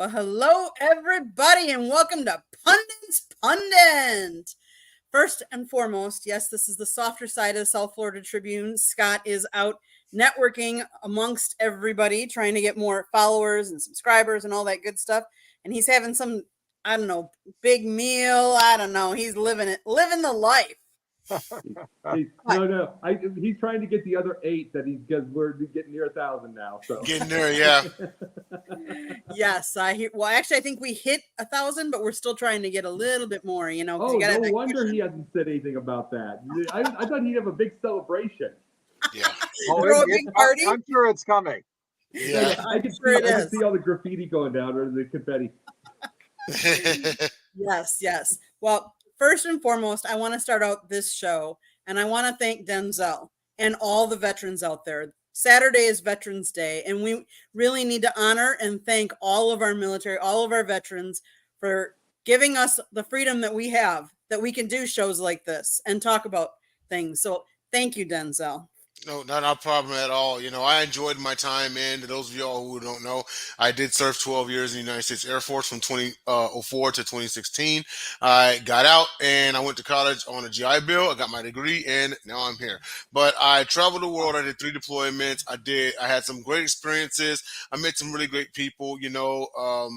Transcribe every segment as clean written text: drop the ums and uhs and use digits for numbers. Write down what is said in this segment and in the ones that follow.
Well, hello, everybody, and welcome to Pundits Pundit. First and foremost, yes, this is the softer side of the South Florida Tribune. Scott is out networking amongst everybody, trying to get more followers and subscribers and all that good stuff. And he's having some, I don't know, big meal. I don't know. He's living living the life. He's trying to get the other 8 because we're getting near 1,000 now. So getting there, yeah. Yes, I hear. Well, actually, I think we hit 1,000, but we're still trying to get a little bit more. Oh, no wonder he hasn't said anything about that. I thought he'd have a big celebration. Yeah. Throw a big party. I'm sure it's coming. Yeah. I can see all the graffiti going down or the confetti. Yes. Well, first and foremost, I want to start out this show, and I want to thank Denzel and all the veterans out there. Saturday is Veterans Day, and we really need to honor and thank all of our military, all of our veterans for giving us the freedom that we have, that we can do shows like this and talk about things. So thank you, Denzel. No, not a problem at all. I enjoyed my time in. To those of y'all who don't know, I did serve 12 years in the United States Air Force from 2004 to 2016. I got out and I went to college on a GI Bill. I got my degree and now I'm here. But I traveled the world. I did 3 deployments. I had some great experiences. I met some really great people. My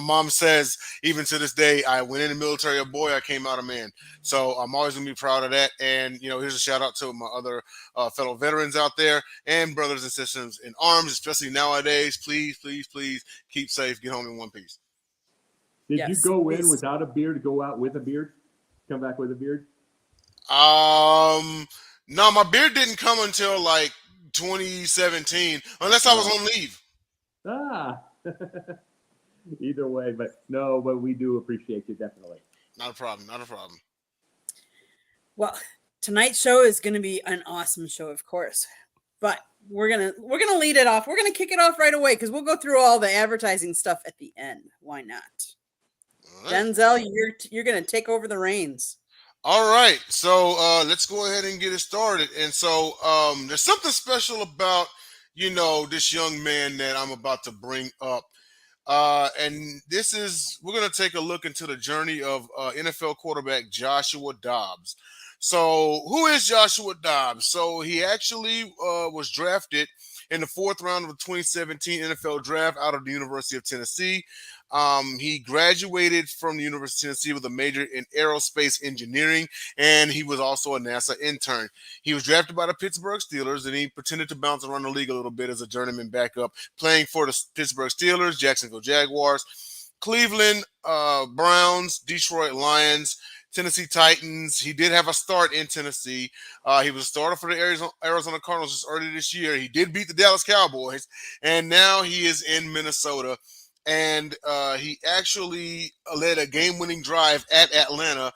mom says even to this day, I went in the military a boy, I came out a man. So I'm always gonna be proud of that. And here's a shout out to my other fellow veterans out there and brothers and sisters in arms, especially nowadays. Please keep safe. Get home in one piece. Did you go in without a beard, go out with a beard, come back with a beard? No, my beard didn't come until like 2017, unless I was on leave. Either way, but we do appreciate you, definitely. Not a problem. Well, tonight's show is going to be an awesome show, of course, but we're gonna lead it off. We're gonna kick it off right away because we'll go through all the advertising stuff at the end. Why not? Right. Denzel, you're gonna take over the reins. All right, so let's go ahead and get it started. And so there's something special about this young man that I'm about to bring up. And we're going to take a look into the journey of NFL quarterback Joshua Dobbs. So who is Joshua Dobbs? So he actually was drafted in the 4th round of the 2017 NFL draft out of the University of Tennessee. He graduated from the University of Tennessee with a major in aerospace engineering, and he was also a NASA intern. He was drafted by the Pittsburgh Steelers, and he pretended to bounce around the league a little bit as a journeyman backup, playing for the Pittsburgh Steelers, Jacksonville Jaguars, Cleveland Browns, Detroit Lions, Tennessee Titans. He did have a start in Tennessee. He was a starter for the Arizona Cardinals just earlier this year. He did beat the Dallas Cowboys, and now he is in Minnesota. And he actually led a game-winning drive at Atlanta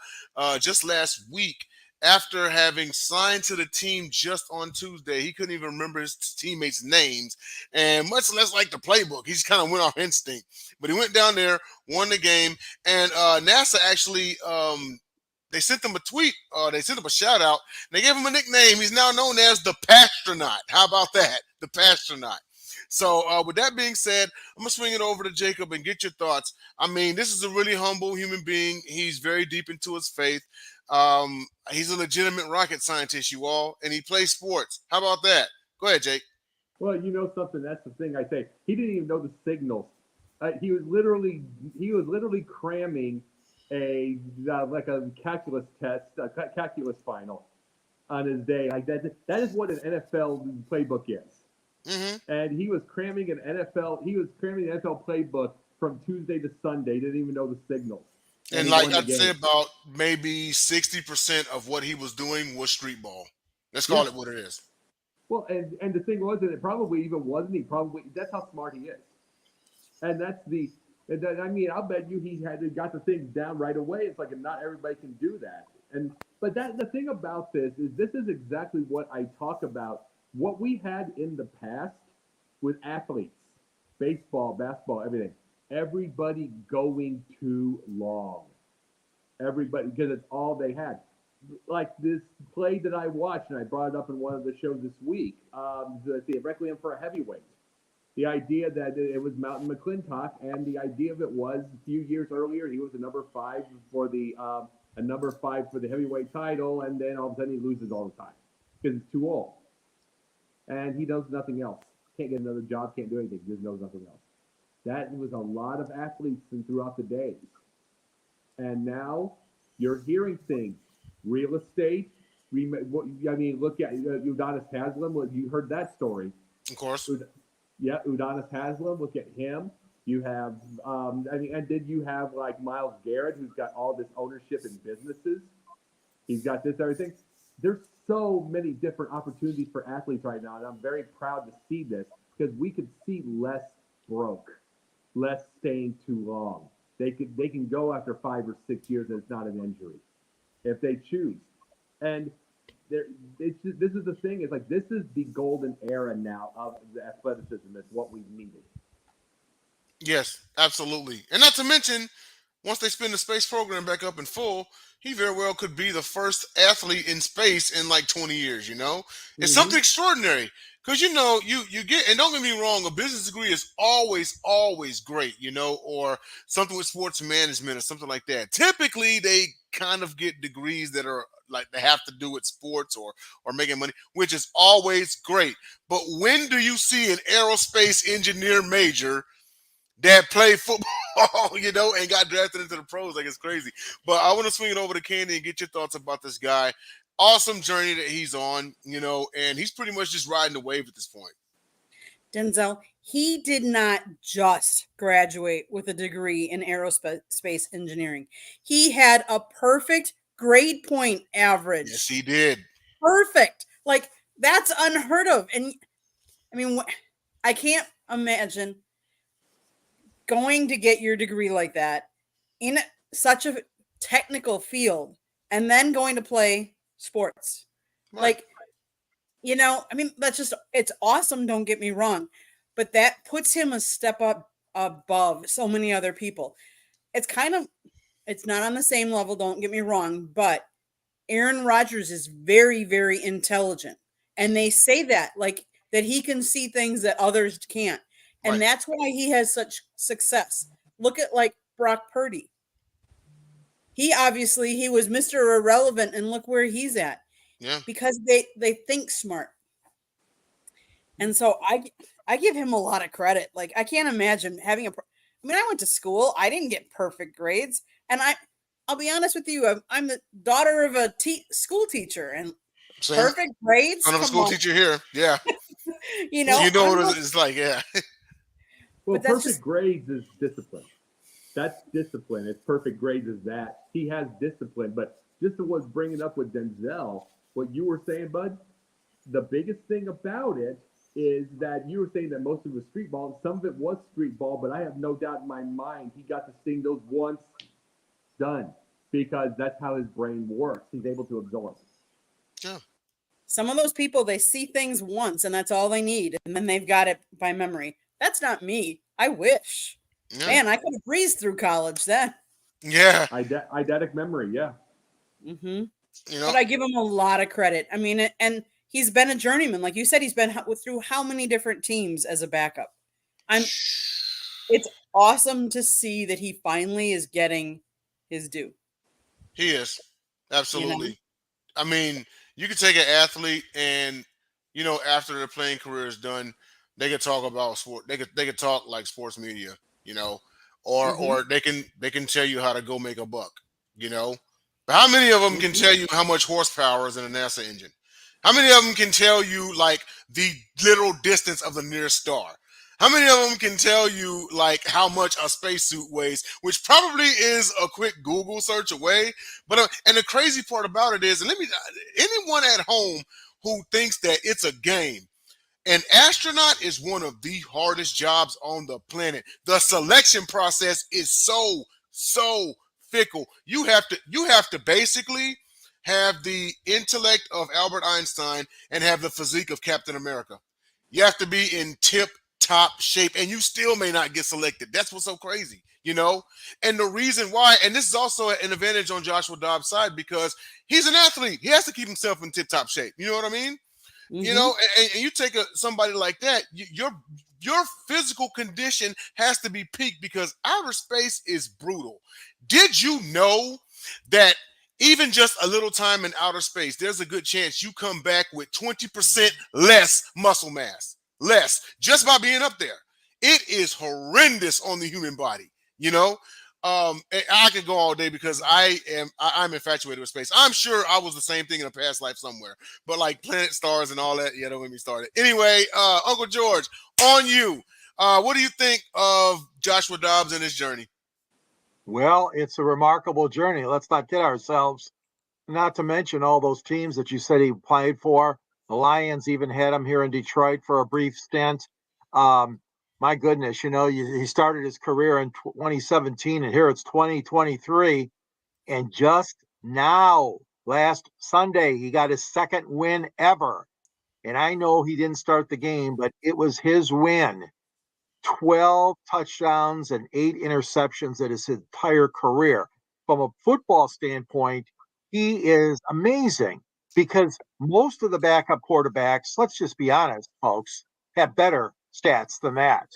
just last week after having signed to the team just on Tuesday. He couldn't even remember his teammates' names, and much less like the playbook. He just kind of went off instinct. But he went down there, won the game, and NASA actually they sent him a tweet. They sent him a shout-out. They gave him a nickname. He's now known as the Pastronaut. How about that? The Pastronaut. So with that being said, I'm going to swing it over to Jacob and get your thoughts. I mean, this is a really humble human being. He's very deep into his faith. He's a legitimate rocket scientist, you all, and he plays sports. How about that? Go ahead, Jake. Well, you know something. That's the thing I say. He didn't even know the signals. He was literally cramming a calculus test, calculus final on his day. Like that is what an NFL playbook is. Mm-hmm. And he was cramming an NFL playbook from Tuesday to Sunday. Didn't even know the signals. And like I'd say about maybe 60% of what he was doing was street ball. Let's call it what it is. Well, and the thing was that it probably even wasn't. That's how smart he is. And I'll bet you he got the things down right away. It's like not everybody can do that. But the thing about this is exactly what I talk about. What we had in the past with athletes, baseball, basketball, everything, everybody going too long. Everybody, because it's all they had. Like this play that I watched, and I brought it up in one of the shows this week, the Requiem for a Heavyweight. The idea that it was Mountain McClintock, and the idea of it was a few years earlier he was a number 5 for the heavyweight title, and then all of a sudden he loses all the time because he's too old, and he knows nothing else. Can't get another job, can't do anything. He just knows nothing else. That was a lot of athletes throughout the days, and now you're hearing things, real estate. I mean, look at Udonis Haslem. You heard that story. Of course. Yeah, Udonis Haslem. Look at him. You have, and then you have like Myles Garrett, who's got all this ownership in businesses. He's got this everything. There's so many different opportunities for athletes right now, and I'm very proud to see this because we could see less broke, less staying too long. They can go after 5 or 6 years and it's not an injury if they choose. And this is the thing. It's like this is the golden era now of the athleticism. It's what we needed. Yes, absolutely. And not to mention, once they spin the space program back up in full, he very well could be the first athlete in space in like 20 years, you know? It's something extraordinary. Because, you know, you get, and don't get me wrong, a business degree is always, always great, you know, or something with sports management or something like that. Typically, they kind of get degrees that are like they have to do with sports or making money, which is always great. But when do you see an aerospace engineer major that played football, you know, and got drafted into the pros? Like, it's crazy. But I want to swing it over to Candy and get your thoughts about this guy. Awesome journey that he's on, you know, and he's pretty much just riding the wave at this point. Denzel, he did not just graduate with a degree in aerospace engineering. He had a perfect grade point average. Yes, he did. Perfect. Like, that's unheard of. And I mean, I can't imagine going to get your degree like that in such a technical field and then going to play sports. Right. Like, you know, I mean, it's awesome. Don't get me wrong, but that puts him a step up above so many other people. It's not on the same level. Don't get me wrong, but Aaron Rodgers is very, very intelligent. And they say that, like, that he can see things that others can't. And Right. that's why he has such success. Look at like Brock Purdy. He was Mr. Irrelevant, and look where he's at. Yeah. Because they think smart. And so I give him a lot of credit. Like, I can't imagine having I went to school. I didn't get perfect grades. And I'll be honest with you. I'm the daughter of a school teacher, and Same. perfect grades. Son of a school teacher here. Yeah. You know what it's like. Yeah. Well, perfect grades is discipline. That's discipline. It's perfect grades is that. He has discipline. But just to what's bringing up with Denzel, what you were saying, Bud, the biggest thing about it is that you were saying that most of it was street ball, and some of it was street ball, but I have no doubt in my mind he got to sing those once, done, because that's how his brain works. He's able to absorb. Yeah. Some of those people, they see things once, and that's all they need, and then they've got it by memory. That's not me. I wish. Yeah. Man, I could have breezed through college then. Yeah. Eidetic memory, yeah. Mm-hmm. You know? But I give him a lot of credit. I mean, and he's been a journeyman. Like you said, he's been through how many different teams as a backup. It's awesome to see that he finally is getting his due. He is. Absolutely. You know? I mean, you could take an athlete and, you know, after their playing career is done, they could talk about sport. They could talk like sports media, you know, or they can tell you how to go make a buck, you know. But how many of them can tell you how much horsepower is in a NASA engine? How many of them can tell you like the literal distance of the nearest star? How many of them can tell you like how much a spacesuit weighs, which probably is a quick Google search away? But and the crazy part about it is, and anyone at home who thinks that it's a game, an astronaut is one of the hardest jobs on the planet. The selection process is so fickle. You have to basically have the intellect of Albert Einstein and have the physique of Captain America. You have to be in tip-top shape, and you still may not get selected. That's what's so crazy, you know? And the reason why, and this is also an advantage on Joshua Dobbs' side because he's an athlete. He has to keep himself in tip-top shape. You know what I mean? Mm-hmm. You know, and you take somebody like that, your physical condition has to be peak because outer space is brutal. Did you know that even just a little time in outer space, there's a good chance you come back with 20% less muscle mass? Less, just by being up there. It is horrendous on the human body, you know? I could go all day because I'm infatuated with space. I'm sure I was the same thing in a past life somewhere, but like planet stars and all that, yeah, don't get me started. Anyway, Uncle George, on you. What do you think of Joshua Dobbs and his journey? Well, it's a remarkable journey. Let's not kid ourselves. Not to mention all those teams that you said he played for. The Lions even had him here in Detroit for a brief stint. My goodness, he started his career in 2017, and here it's 2023. And just now, last Sunday, he got his second win ever. And I know he didn't start the game, but it was his win. 12 touchdowns and 8 interceptions in his entire career. From a football standpoint, he is amazing because most of the backup quarterbacks, let's just be honest, folks, have better stats than that.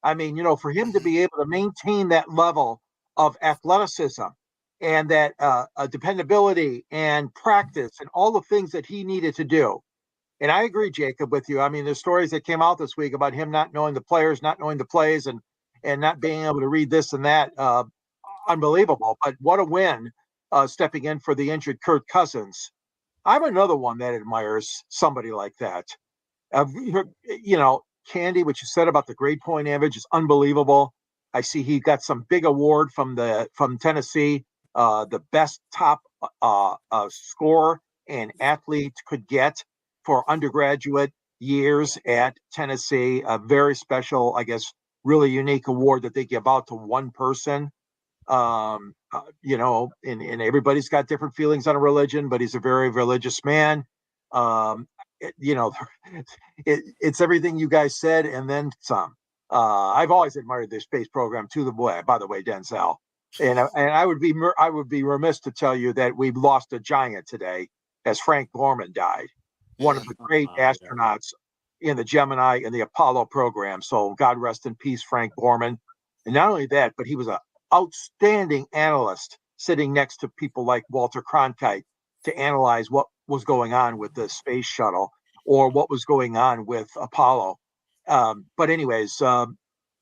I mean, for him to be able to maintain that level of athleticism and that dependability and practice and all the things that he needed to do. And I agree, Jacob, with you. I mean, there's stories that came out this week about him not knowing the players, not knowing the plays, and not being able to read this and that. Unbelievable. But what a win stepping in for the injured Kirk Cousins. I'm another one that admires somebody like that. Candy, what you said about the grade point average is unbelievable. I see he got some big award from Tennessee, the best top scorer an athlete could get for undergraduate years at Tennessee. A very special, I guess, really unique award that they give out to one person. And everybody's got different feelings on a religion, but he's a very religious man. Um, it's everything you guys said and then some. I've always admired this space program to the boy, by the way, Denzel. And I would be remiss to tell you that we've lost a giant today as Frank Borman died, one of the great astronauts in the Gemini and the Apollo program. So God rest in peace, Frank Borman. And not only that, but he was an outstanding analyst sitting next to people like Walter Cronkite to analyze what was going on with the space shuttle or what was going on with Apollo. But anyways, I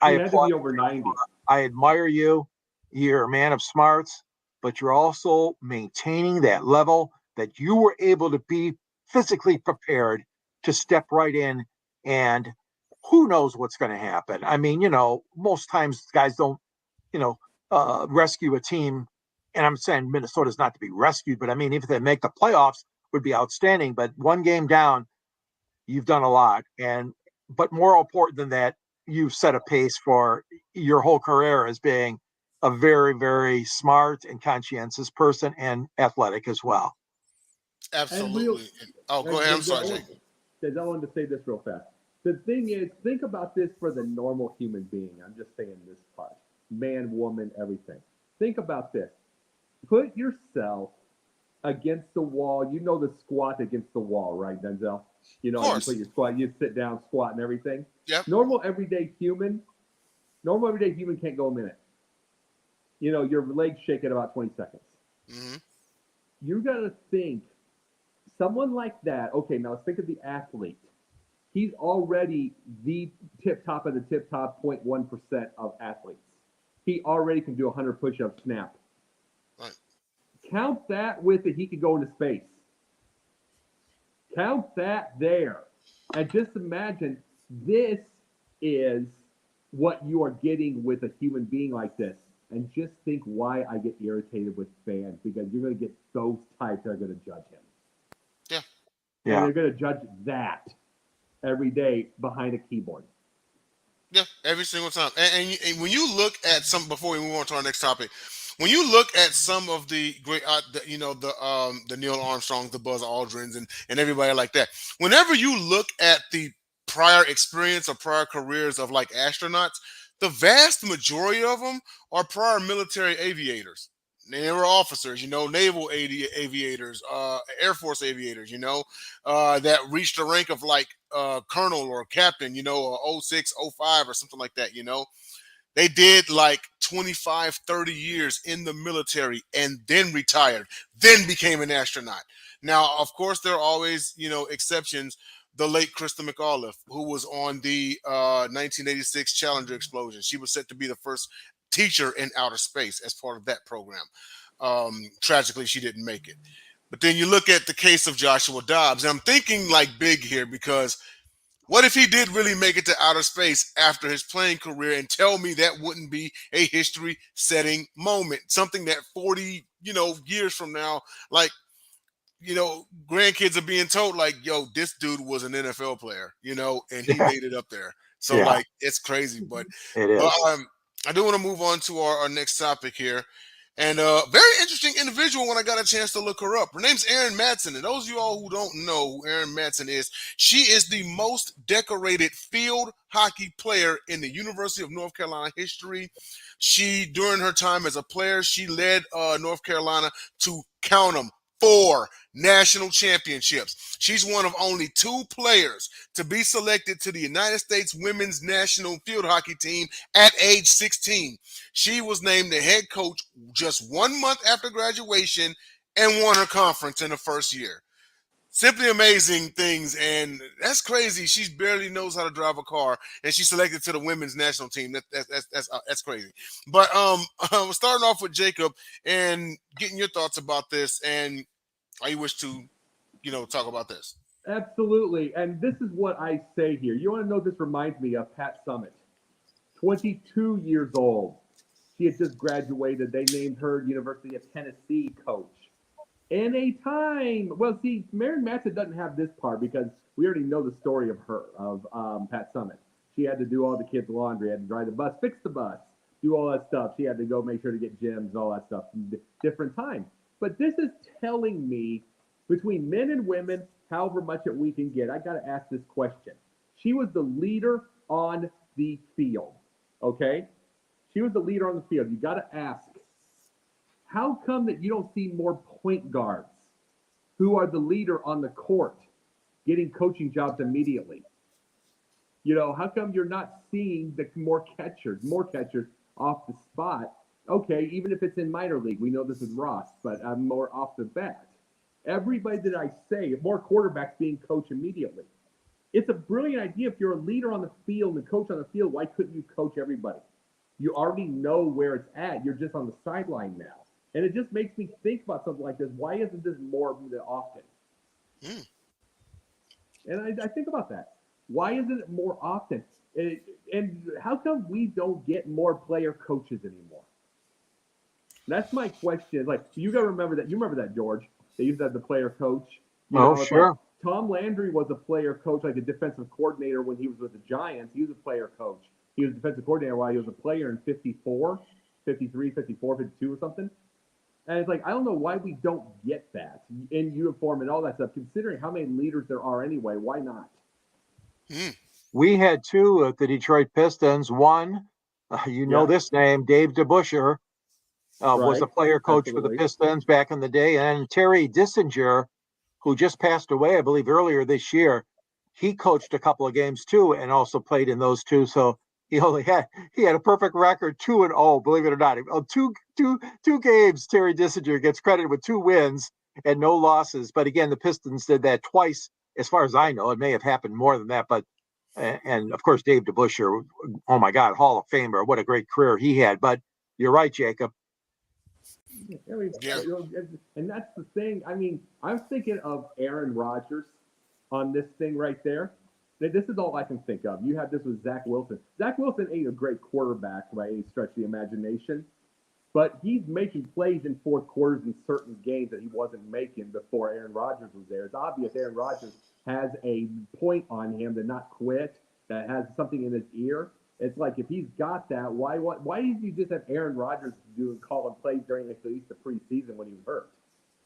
had to be over 90. I admire you. You're a man of smarts, but you're also maintaining that level that you were able to be physically prepared to step right in, and who knows what's going to happen. I mean, most times guys don't, rescue a team. And I'm saying Minnesota's not to be rescued, but I mean, if they make the playoffs would be outstanding, but one game down, you've done a lot. But more important than that, you've set a pace for your whole career as being a very, very smart and conscientious person and athletic as well. Absolutely. Go ahead. I'm sorry, Jake. I wanted to say this real fast. The thing is, think about this for the normal human being. I'm just saying this part. Man, woman, everything. Think about this. Put yourself against the wall. You know the squat against the wall, right, Denzel? You put your squat, you sit down, squat, and everything. Yep. Normal everyday human can't go a minute. Your legs shake at about 20 seconds. Mm-hmm. You got to think, someone like that, okay, now let's think of the athlete. He's already the tip-top of the tip-top 0.1% of athletes. He already can do 100 push-ups snap. Right. Count that with it, he could go into space. Count that there. And just imagine this is what you are getting with a human being like this. And just think why I get irritated with fans, because you're going to get those types that are going to judge him. Yeah. And they're going to judge that every day behind a keyboard. Yeah, every single time. And when you look at some, before we move on to our next topic, when you look at some of the great, the Neil Armstrongs, the Buzz Aldrins, and everybody like that, whenever you look at the prior experience or prior careers of like astronauts, the vast majority of them are prior military aviators. They were officers, naval aviators, Air Force aviators, that reached the rank of like colonel or captain, 06, 05 or something like that, They did like 25, 30 years in the military and then retired, then became an astronaut. Now, of course, there are always, exceptions. The late Krista McAuliffe, who was on the 1986 Challenger explosion. She was set to be the first teacher in outer space as part of that program. Tragically, she didn't make it. But then you look at the case of Joshua Dobbs, and I'm thinking like big here because what if he did really make it to outer space after his playing career, and tell me that wouldn't be a history setting moment, something that 40, years from now, like, grandkids are being told like, yo, this dude was an NFL player, and he made it up there. So Yeah, like, it's crazy, but, it but is. I do want to move on to our next topic here. And very interesting individual when I got a chance to look her up. Her name's Erin Matson. And those of you all who don't know who Erin Matson is, she is the most decorated field hockey player in the University of North Carolina history. She, during her time as a player, she led North Carolina to, count them, 4 national championships. She's one of only 2 players to be selected to the United States women's national field hockey team at age 16. She was named the head coach just 1 month after graduation and won her conference in the first year. Simply amazing things, and that's crazy. She barely knows how to drive a car, and she's selected to the women's national team. That's crazy. But we're starting off with Jacob and getting your thoughts about this, and how you wish to, talk about this. Absolutely. And this is what I say here. You want to know what this reminds me of? Pat Summit, 22 years old. She had just graduated. They named her University of Tennessee coach. In a time, well, see, Mary Matson doesn't have this part because we already know the story of her, of Pat Summit. She had to do all the kids' laundry, had to drive the bus, fix the bus, do all that stuff. She had to go make sure to get gyms, all that stuff, different time. But this is telling me between men and women, however much that we can get, I got to ask this question. She was the leader on the field, okay? She was the leader on the field. You got to ask, how come that you don't see more point guards who are the leader on the court getting coaching jobs immediately? How come you're not seeing the more catchers off the spot? Okay, even if it's in minor league, we know this is Ross, but more off the bat. Everybody that I say, more quarterbacks being coached immediately. It's a brilliant idea. If you're a leader on the field and coach on the field, why couldn't you coach everybody? You already know where it's at. You're just on the sideline now. And it just makes me think about something like this. Why isn't this more often? Mm. And I think about that. Why isn't it more often? And how come we don't get more player coaches anymore? That's my question. Like, you got to remember that. You remember that, George? They used to have the player coach. Sure. Like Tom Landry was a player coach, like a defensive coordinator when he was with the Giants. He was a player coach. He was a defensive coordinator while he was a player in 54, 53, 54, 52 or something. And it's like, I don't know why we don't get that in uniform and all that stuff, considering how many leaders there are anyway. Why not? Mm. We had 2 at the Detroit Pistons. One, this name, Dave DeBuscher, was Right. a player coach for the Absolutely. Pistons back in the day. And Terry Dissinger, who just passed away, I believe, earlier this year, he coached a couple of games too, and also played in those 2. So he had a perfect record, 2-0. Believe it or not, two games. Terry Dissinger gets credited with 2 wins and no losses. But again, the Pistons did that twice, as far as I know. It may have happened more than that, but and of course Dave DeBuscher, oh my God, Hall of Famer. What a great career he had. But you're right, Jacob. I mean, Yeah. and that's the thing. I mean, I'm thinking of Aaron Rodgers on this thing right there. This is all I can think of. You have this with Zach Wilson. Zach Wilson ain't a great quarterback by any stretch of the imagination, but he's making plays in fourth quarters in certain games that he wasn't making before Aaron Rodgers was there. It's obvious Aaron Rodgers has a point on him to not quit, that has something in his ear. It's like, if he's got that, why did you just have Aaron Rodgers calling plays during at least the preseason when he was hurt?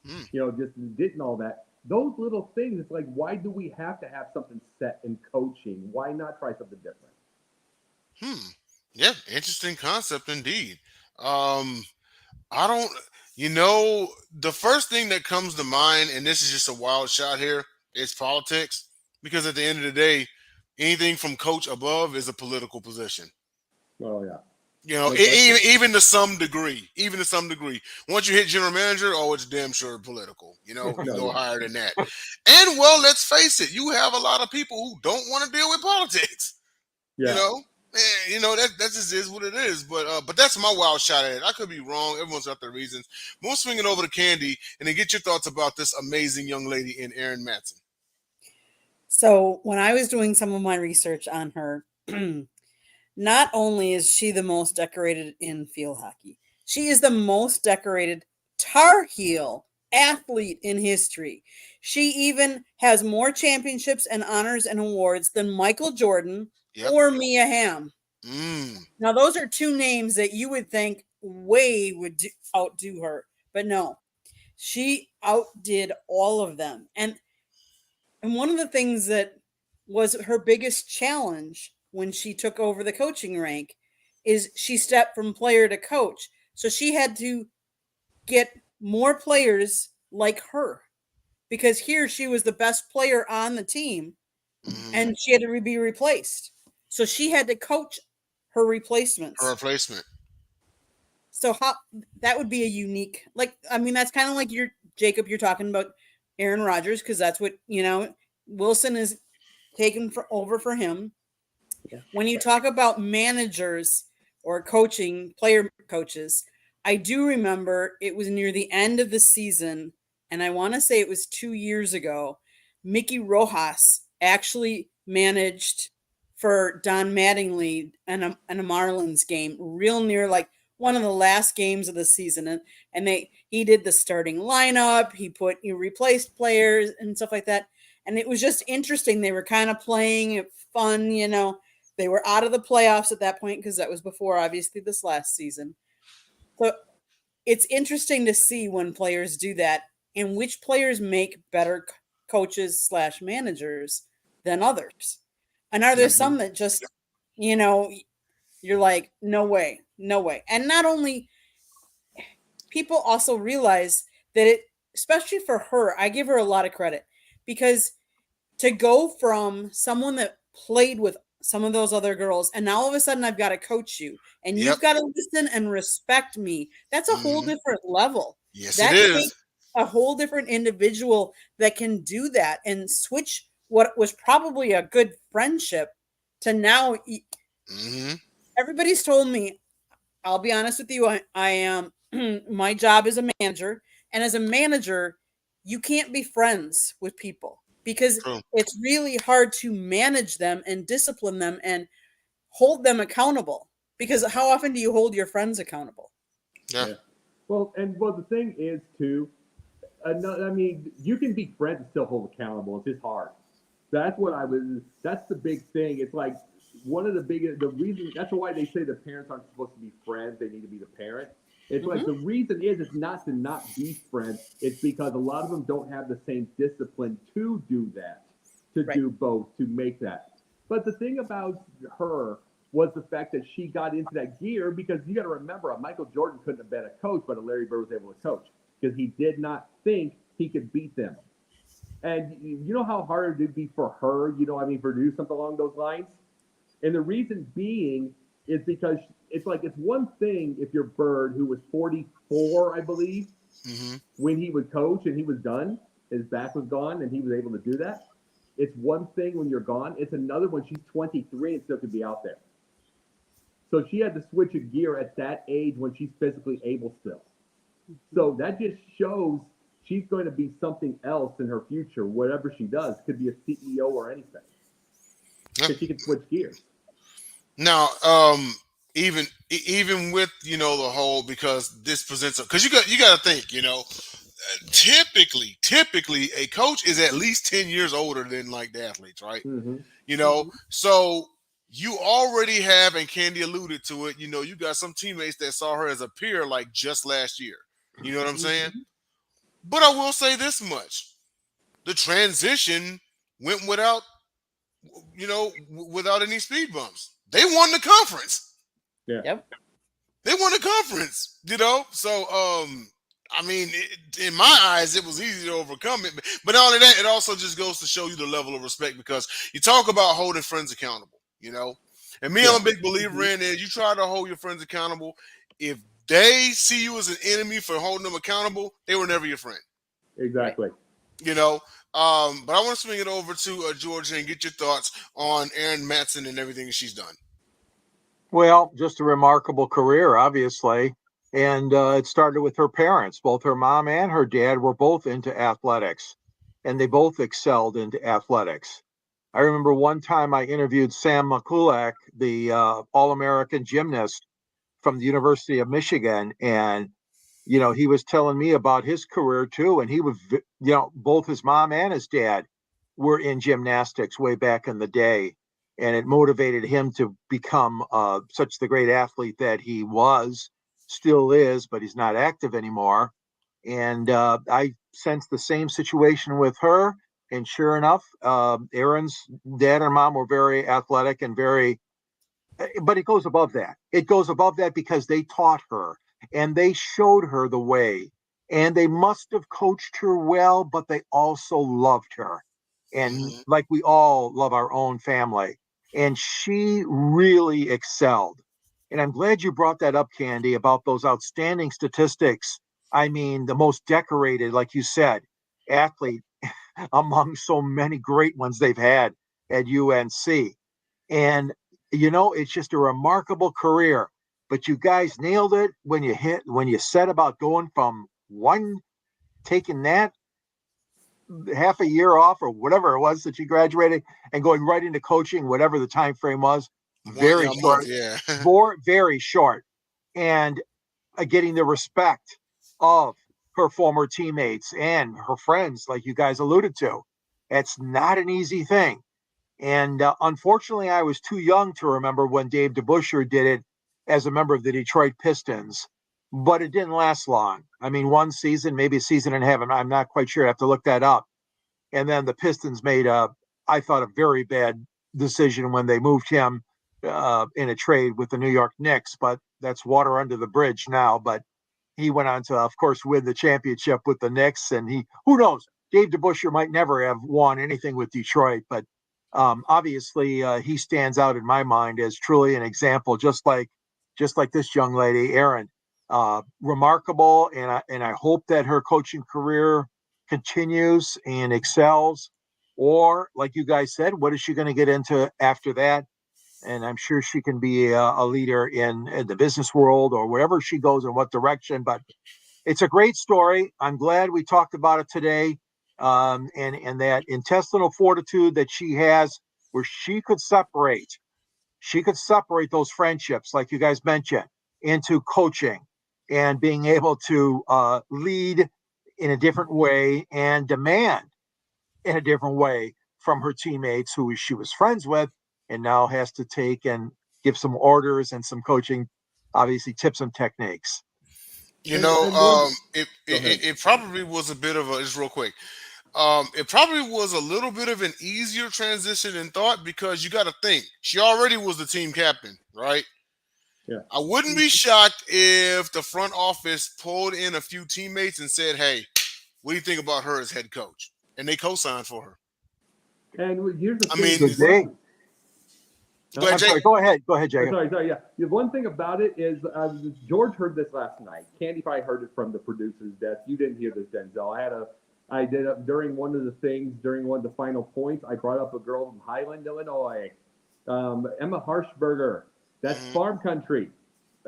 Mm. Just didn't all that. Those little things, it's like, why do we have to have something set in coaching? Why not try something different? Yeah, interesting concept indeed. I don't. You know, the first thing that comes to mind, and this is just a wild shot here, is politics. Because at the end of the day, anything from coach above is a political position. Oh yeah. You know, No question. even to some degree, even to some degree. Once you hit general manager, oh, it's damn sure political. You know, you No, go yeah. higher than that. And well, let's face it, you have a lot of people who don't want to deal with politics. You Yeah. know, that just is what it is. But that's my wild shot at it. I could be wrong. Everyone's got their reasons. We'll swing it over to Candy and then get your thoughts about this amazing young lady in Erin Matson. So when I was doing some of my research on her, not only is she the most decorated in field hockey, she is the most decorated Tar Heel athlete in history. She even has more championships and honors and awards than Michael Jordan Yep. or Mia Hamm. Mm. Now, those are two names that you would think way would outdo her, but no, she outdid all of them. And one of the things that was her biggest challenge when she took over the coaching rank is she stepped from player to coach. So she had to get more players like her because here she was the best player on the team Hmm. and she had to be replaced. So she had to coach her Her replacements. replacement. So how that would be a unique, like, I mean, that's kind of like your Jacob, you're talking about Aaron Rodgers because that's what, Wilson is taken over for him. Yeah. When you talk about managers or coaching, player coaches, I do remember it was near the end of the season, and I want to say it was 2 years ago. Mickey Rojas actually managed for Don Mattingly and a Marlins game, real near like one of the last games of the season, and he did the starting lineup. He replaced players and stuff like that, and it was just interesting. They were kind of playing it fun, They were out of the playoffs at that point because that was before, obviously, this last season. So it's interesting to see when players do that and which players make better coaches slash managers than others. And are there Hmm. some that just, you know, you're like, no way, no way. And not only people also realize that especially for her, I give her a lot of credit because to go from someone that played with some of those other girls and now all of a sudden I've got to coach you and Yep. you've got to listen and respect me. That's a whole Hmm. different level. Yes, it That is. takes a whole different individual that can do that and switch what was probably a good friendship to now Hmm. everybody's told me, I'll be honest with you, I am my job is a manager, and as a manager, you can't be friends with people because True. it's really hard to manage them and discipline them and hold them accountable. Because how often do you hold your friends accountable? Yeah. Yeah. Well, the thing is too. No, I mean, you can be friends and still hold accountable. It's just hard. That's what I was. That's the big thing. It's like one of the biggest. The reason that's why they say the parents aren't supposed to be friends. They need to be the parent. It's like Mm-hmm. the reason is it's not to not be friends. It's because a lot of them don't have the same discipline to do that, to Right. do both, to make that. But the thing about her was the fact that she got into that gear because you got to remember, a Michael Jordan couldn't have been a coach, but a Larry Bird was able to coach because he did not think he could beat them. And you know how hard it'd be for her, for to do something along those lines? And the reason being is because it's like it's one thing if you're Bird, who was 44, I believe, Hmm. when he would coach and he was done, his back was gone, and he was able to do that. It's one thing when you're gone. It's another when she's 23 and still could be out there. So she had to switch a gear at that age when she's physically able still. So that just shows she's going to be something else in her future, whatever she does. Could be a CEO or anything. Yeah. Because she can switch gears. Now, even with the whole, because this presents because you got to think, typically a coach is at least 10 years older than like the athletes, right? Mm-hmm. Mm-hmm. So you already have, and Candy alluded to it, you got some teammates that saw her as a peer like just last year. You know what I'm saying? Mm-hmm. But I will say this much: the transition went without any speed bumps. They won the conference. Yeah. Yep. They won the conference. So I mean, in my eyes, it was easy to overcome it. But not only that, it also just goes to show you the level of respect because you talk about holding friends accountable, you know. And me, Yeah. I'm a big believer in is you try to hold your friends accountable. If they see you as an enemy for holding them accountable, they were never your friend, Right. Exactly. you know. But I want to swing it over to Georgia and get your thoughts on Erin Matson and everything she's done. Well, just a remarkable career, obviously. And it started with her parents. Both her mom and her dad were both into athletics, and they both excelled into athletics. I remember one time I interviewed Sam McCulloch, the All American gymnast from the University of Michigan. And, he was telling me about his career too. And he was, both his mom and his dad were in gymnastics way back in the day. And it motivated him to become such the great athlete that he was, still is, but he's not active anymore. And I sensed the same situation with her. And sure enough, Aaron's dad and mom were very athletic and very, but it goes above that. It goes above that because they taught her and they showed her the way. And they must have coached her well, but they also loved her. And Hmm. like we all love our own family. And she really excelled. And I'm glad you brought that up, Candy, about those outstanding statistics. I mean, the most decorated, like you said, athlete among so many great ones they've had at UNC. And it's just a remarkable career. But you guys nailed it when you said about going from one, taking that half a year off or whatever it was that you graduated and going right into coaching, whatever the time frame was. Yeah, Very a month, short, yeah. very short. And getting the respect of her former teammates and her friends, like you guys alluded to. It's not an easy thing. And unfortunately, I was too young to remember when Dave DeBusschere did it as a member of the Detroit Pistons, but it didn't last long. I mean, one season, maybe a season and a half. I'm not quite sure. I have to look that up. And then the Pistons made I thought, a very bad decision when they moved him in a trade with the New York Knicks, but that's water under the bridge now. But he went on to, of course, win the championship with the Knicks. And who knows, Dave DeBusschere might never have won anything with Detroit, but obviously he stands out in my mind as truly an example, just like this young lady, Erin. Remarkable, and I hope that her coaching career continues and excels. Or, like you guys said, what is she going to get into after that? And I'm sure she can be a leader in the business world or wherever she goes in what direction. But it's a great story. I'm glad we talked about it today, and that intestinal fortitude that she has, where she could separate those friendships, like you guys mentioned, into coaching and being able to lead in a different way and demand in a different way from her teammates who she was friends with, and now has to take and give some orders and some coaching, obviously tips and techniques. You And know, and one, it, go it ahead. it probably was a bit of a just real quick. It probably was a little bit of an easier transition in thought because you got to think she already was the team captain, right? Yeah. I wouldn't be shocked if the front office pulled in a few teammates and said, "Hey, what do you think about her as head coach?" And they co-signed for her. And here's the I thing: mean, the Good day. one. go Huh? ahead, I'm Jake. sorry. Go ahead, I'm Jacob. sorry. Yeah, the one thing about it is George heard this last night. Candy probably heard it from the producer's desk. You didn't hear this, Denzel. I did during one of the things during one of the final points. I brought up a girl from Highland, Illinois, Emma Harshberger. That's Hmm. farm country.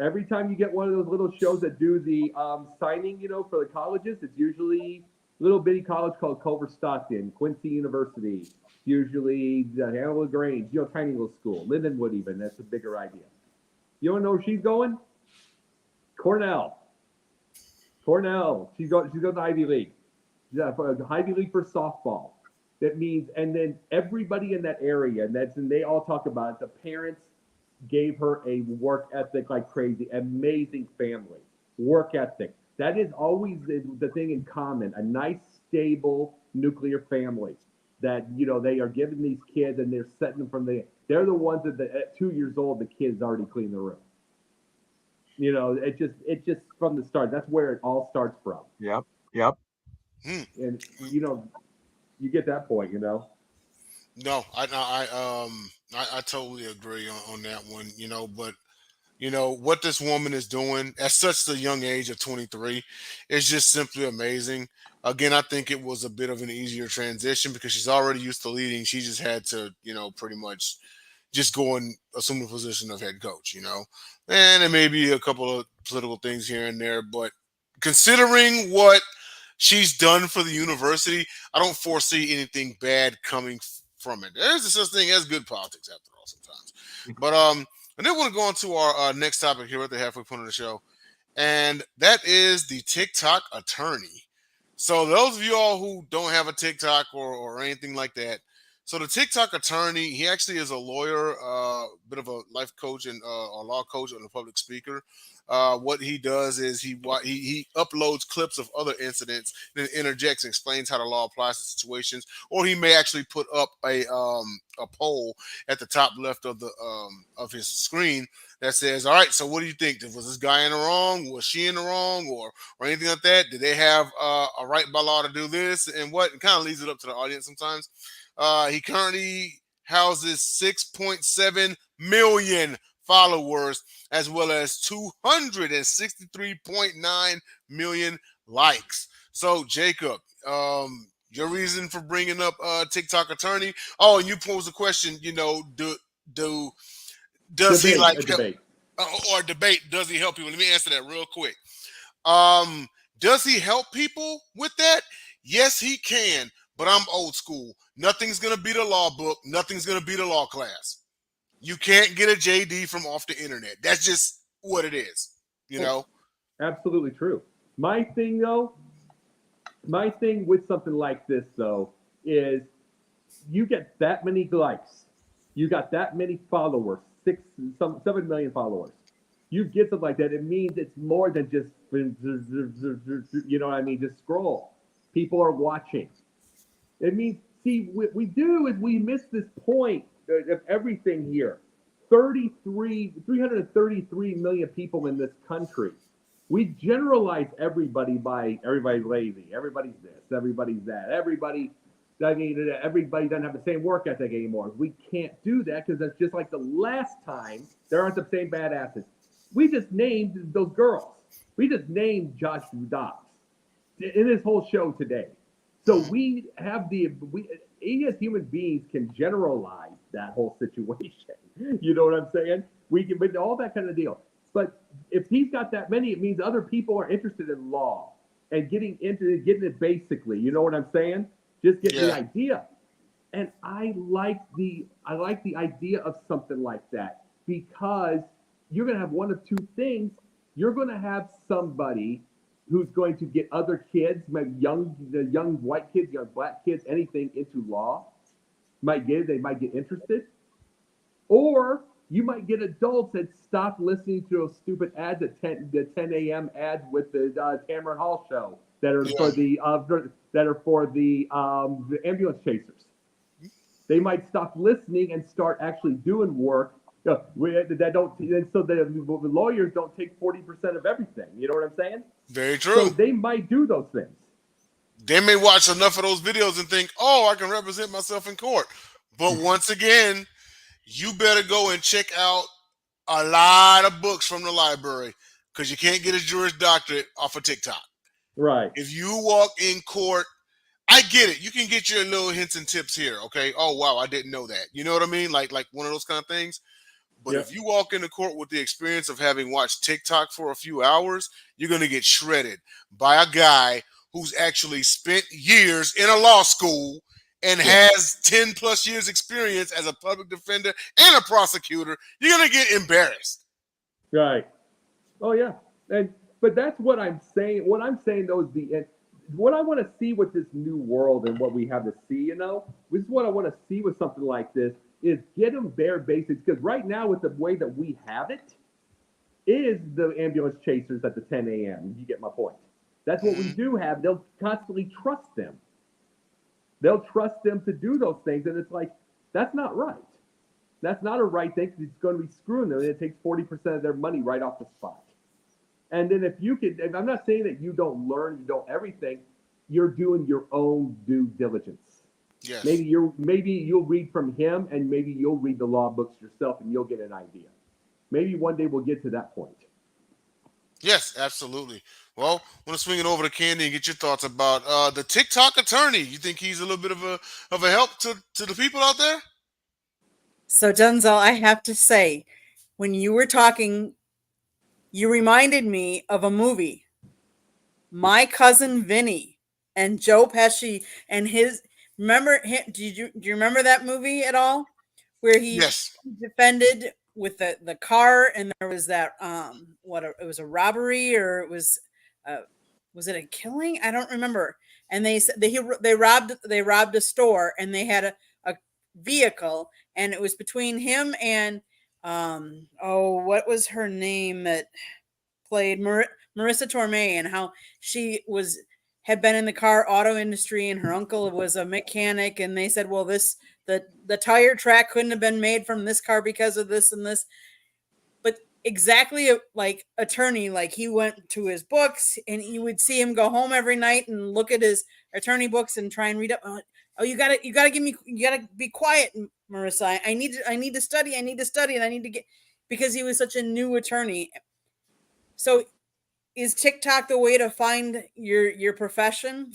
Every time you get one of those little shows that do the signing, for the colleges, it's usually a little bitty college called Culver Stockton, Quincy University. It's usually the Hannah LaGrange, tiny little school. Lindenwood even, that's a bigger idea. You want to know where she's going? Cornell. Cornell. She's going to Ivy League. Yeah, for Ivy League for softball. That means, and then everybody in that area, and they all talk about it. The parents gave her a work ethic like crazy. Amazing family, work ethic. That is always the thing in common. A nice, stable nuclear family that they are giving these kids, and they're setting them from the. They're the ones that at 2 years old the kids already clean the room. It just from the start. That's where it all starts from. Yep. Hmm. And you get that point. No, I totally agree on that one. But what this woman is doing at such a young age of 23 is just simply amazing. Again, I think it was a bit of an easier transition because she's already used to leading. She just had to, pretty much just go and assume the position of head coach, and there may be a couple of political things here and there, but considering what she's done for the university, I don't foresee anything bad coming from it. There's a such thing as good politics after all sometimes. But I did want to go on to our next topic here at the halfway point of the show, and that is the TikTok attorney. So those of you all who don't have a TikTok or anything like that, so the TikTok attorney, he actually is a lawyer, bit of a life coach and a law coach and a public speaker. What he does is he uploads clips of other incidents, then interjects and explains how the law applies to situations. Or he may actually put up a poll at the top left of his screen that says, "All right, so what do you think? Was this guy in the wrong? Was she in the wrong? Or anything like that? Did they have a right by law to do this?" And what? It kind of leaves it up to the audience sometimes. He currently houses 6.7 million followers, as well as 263.9 million likes. So, Jacob, your reason for bringing up TikTok attorney? Oh, and you posed a question. Does he like debate? Or debate? Does he help people? Let me answer that real quick. Does he help people with that? Yes, he can. But I'm old school. Nothing's going to beat a law book. Nothing's going to beat a law class. You can't get a JD from off the internet. That's just what it is, Absolutely true. My thing with something like this, though, is you get that many likes. You got that many followers, 7 million followers. You get something like that, it means it's more than just, just scroll. People are watching. It means, see, what we do is we miss this point of everything here. 333 million people in this country. We generalize everybody by everybody's lazy, everybody's this, everybody's that, everybody doesn't have the same work ethic anymore. We can't do that because that's just like the last time there aren't the same badasses. We just named those girls. We just named Josh Dobbs in this whole show today. So we as human beings can generalize that whole situation. You know what I'm saying? We can, but all that kind of deal. But if he's got that many, it means other people are interested in law and getting it basically. You know what I'm saying? Just get the idea. And I like the idea of something like that because you're gonna have one of two things. You're gonna have somebody who's going to get other kids, young white kids, young black kids, anything into law. They might get interested. Or you might get adults that stop listening to those stupid ads at 10 a.m. ads with the Tamron Hall show that are for the ambulance chasers. They might stop listening and start actually doing work that don't. And so the lawyers don't take 40% of everything. You know what I'm saying? Very true. So they might do those things. They may watch enough of those videos and think, "Oh, I can represent myself in court." But once again, you better go and check out a lot of books from the library because you can't get a Juris Doctorate off of TikTok. Right. If you walk in court, I get it. You can get your little hints and tips here. Okay. Oh, wow. I didn't know that. You know what I mean? Like one of those kind of things. But if you walk into court with the experience of having watched TikTok for a few hours, you're going to get shredded by a guy who's actually spent years in a law school and has 10 plus years experience as a public defender and a prosecutor. You're going to get embarrassed. Right. Oh, yeah. But that's what I'm saying. What I'm saying, though, is what I want to see with this new world and what we have to see, this is what I want to see with something like this, is get them bare basics. Because right now, with the way that we have it, is the ambulance chasers at the 10 a.m. You get my point. That's what we do have. They'll constantly trust them. They'll trust them to do those things. And it's like, that's not right. That's not a right thing because it's going to be screwing them. And it takes 40% of their money right off the spot. And then if you could, I'm not saying that you don't learn, you don't everything, you're doing your own due diligence. Yes. Maybe you'll read from him, and maybe you'll read the law books yourself, and you'll get an idea. Maybe one day we'll get to that point. Yes, absolutely. Well, I want to swing it over to Candy and get your thoughts about the TikTok attorney. You think he's a little bit of a help to the people out there? So, Denzel, I have to say, when you were talking, you reminded me of a movie, My Cousin Vinny, and Joe Pesci and his. Remember him? Do you remember that movie at all? Where he Yes. defended with the car, and there was that it was a robbery, or uh was it a killing? I don't remember. And they robbed a store, and they had a vehicle, and it was between him and what was her name that played Marissa Tomei, and how she had been in the car auto industry, and her uncle was a mechanic, and they said, well, the tire track couldn't have been made from this car because of this and this. But exactly like attorney, like he went to his books, and you would see him go home every night and look at his attorney books and try and read up. Oh, you gotta be quiet, Marissa. I need to study, and I need to get, because he was such a new attorney. So is TikTok the way to find your profession?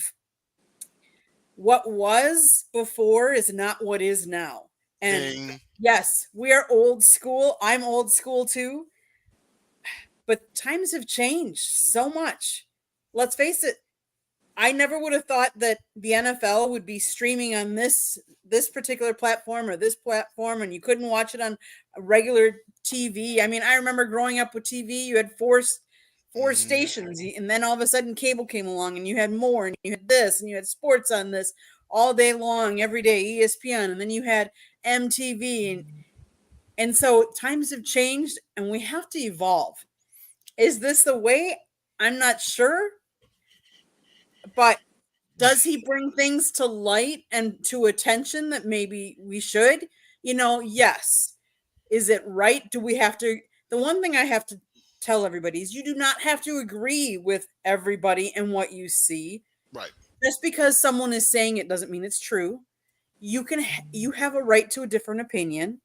What was before is not what is now. And Ding. yes, we are old school. I'm old school too. But times have changed so much. Let's face it. I never would have thought that the NFL would be streaming on this particular platform or this platform, and you couldn't watch it on a regular TV. I mean, I remember growing up with TV, you had four Mhm. stations, and then all of a sudden cable came along, and you had more, and you had this, and you had sports on this all day long, every day, ESPN, and then you had MTV, and so times have changed, and we have to evolve. Is this the way? I'm not sure, but does he bring things to light and to attention that maybe we should? Yes. Is it right? Do we have to? The one thing I have to tell everybody is, you do not have to agree with everybody and what you see. Right. Just because someone is saying it doesn't mean it's true. You have a right to a different opinion.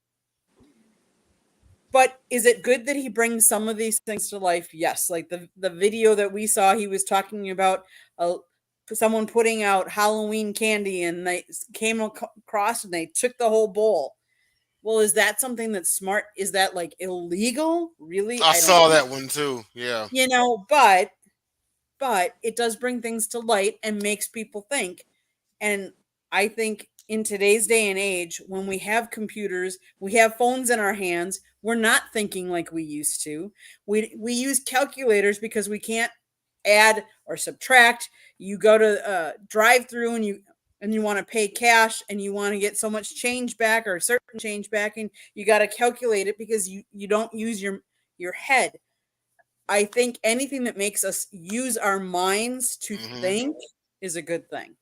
But is it good that he brings some of these things to life? Yes. Like the video that we saw, he was talking about someone putting out Halloween candy, and they came across and they took the whole bowl. Well, is that something that's smart? Is that like illegal? Really? I I don't saw know. that one too. Yeah. But it does bring things to light and makes people think. And I think in today's day and age, when we have computers, we have phones in our hands, we're not thinking like we used to. We use calculators because we can't add or subtract. You go to drive through, and you want to pay cash, and you want to get so much change back or certain change back, and you got to calculate it because you don't use your head. I think anything that makes us use our minds to Hmm. think is a good thing.